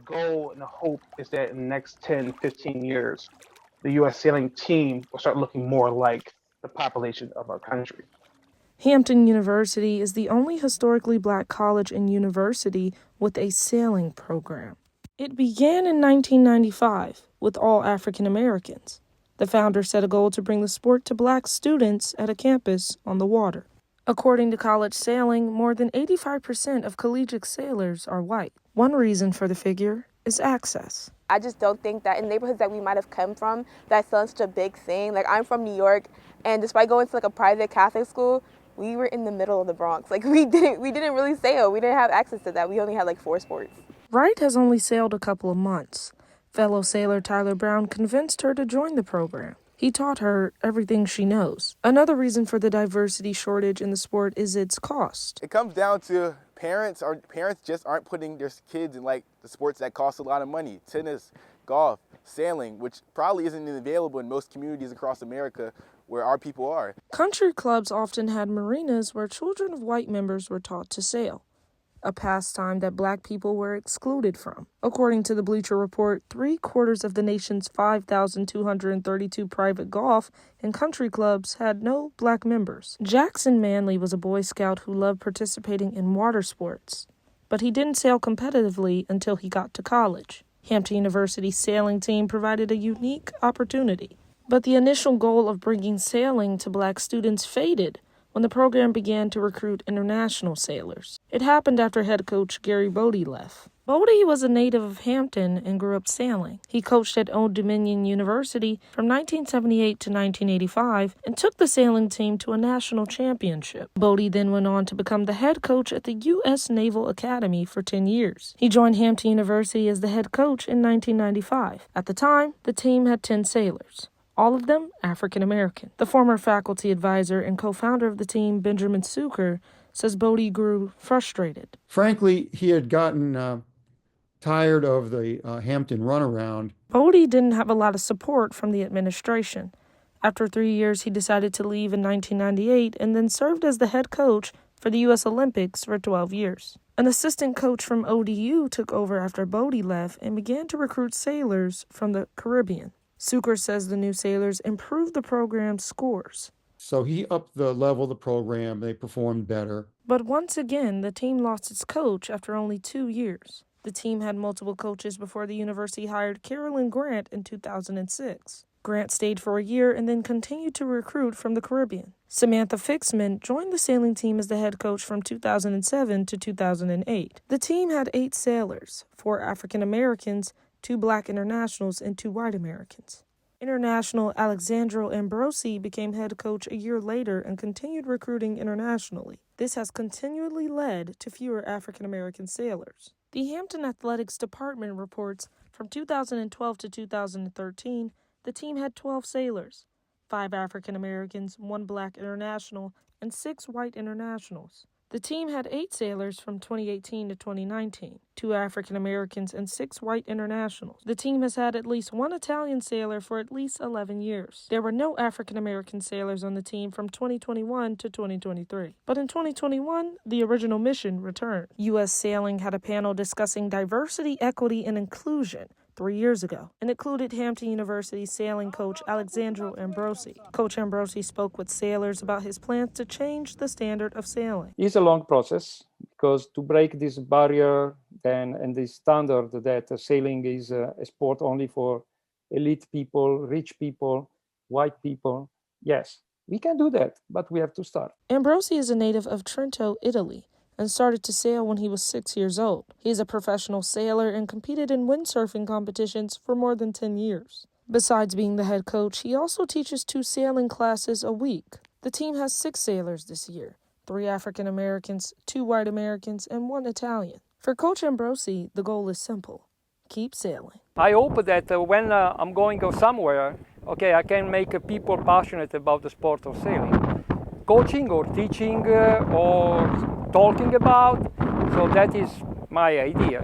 goal and the hope is that in the next 10, 15 years, the U.S. sailing team will start looking more like the population of our country. Hampton University is the only historically black college and university with a sailing program. It began in 1995 with all African Americans. The founder set a goal to bring the sport to black students at a campus on the water. According to College Sailing, more than 85% of collegiate sailors are white. One reason for the figure is access. I just don't think that in neighborhoods that we might have come from, that's such a big thing. Like, I'm from New York, and despite going to like a private Catholic school, we were in the middle of the Bronx. Like, we didn't really sail. We didn't have access to that. We only had like 4 sports. Wright has only sailed a couple of months. Fellow sailor Tyler Brown convinced her to join the program. He taught her everything she knows. Another reason for the diversity shortage in the sport is its cost. It comes down to parents just aren't putting their kids in like the sports that cost a lot of money. Tennis, golf, sailing, which probably isn't available in most communities across America where our people are. Country clubs often had marinas where children of white members were taught to sail, a pastime that black people were excluded from. According to the Bleacher Report, 3/4 of the nation's 5,232 private golf and country clubs had no black members. Jackson Manley was a Boy Scout who loved participating in water sports, but he didn't sail competitively until he got to college. Hampton University's sailing team provided a unique opportunity. But the initial goal of bringing sailing to black students faded when the program began to recruit international sailors. It happened after head coach Gary Bodie left. Bodie was a native of Hampton and grew up sailing. He coached at Old Dominion University from 1978 to 1985 and took the sailing team to a national championship. Bodie then went on to become the head coach at the U.S. Naval Academy for 10 years. He joined Hampton University as the head coach in 1995. At the time, the team had 10 sailors, all of them African American. The former faculty advisor and co-founder of the team, Benjamin Suker, says Bodie grew frustrated. Frankly, he had gotten tired of the Hampton runaround. Bodie didn't have a lot of support from the administration. After 3 years, he decided to leave in 1998 and then served as the head coach for the U.S. Olympics for 12 years. An assistant coach from ODU took over after Bodie left and began to recruit sailors from the Caribbean. Suker says the new sailors improved the program's scores. So he upped the level of the program. They performed better. But once again, the team lost its coach after only 2 years. The team had multiple coaches before the university hired Carolyn Grant in 2006. Grant stayed for a year and then continued to recruit from the Caribbean. Samantha Fixman joined the sailing team as the head coach from 2007 to 2008. The team had 8 sailors, 4 African Americans, 2 black internationals, and 2 white Americans. International Alexandro Ambrosi became head coach a year later and continued recruiting internationally. This has continually led to fewer African American sailors. The Hampton Athletics Department reports from 2012 to 2013, the team had 12 sailors, 5 African Americans, 1 black international, and 6 white internationals. The team had 8 sailors from 2018 to 2019, 2 African Americans and 6 white internationals. The team has had at least 1 Italian sailor for at least 11 years. There were no African American sailors on the team from 2021 to 2023. But in 2021, the original mission returned. U.S. Sailing had a panel discussing diversity, equity, and inclusion 3 years ago, and included Hampton University sailing coach Alexandro Ambrosi. Coach Ambrosi spoke with sailors about his plans to change the standard of sailing. It's a long process because to break this barrier and this standard that sailing is a sport only for elite people, rich people, white people, yes, we can do that, but we have to start. Ambrosi is a native of Trento, Italy, and started to sail when he was 6 years old. He's a professional sailor and competed in windsurfing competitions for more than 10 years. Besides being the head coach, he also teaches 2 sailing classes a week. The team has 6 sailors this year, 3 African Americans, 2 white Americans, and 1 Italian. For Coach Ambrosi, the goal is simple: keep sailing. I hope that when I'm going somewhere, I can make people passionate about the sport of sailing. Coaching or teaching or talking about, so that is my idea.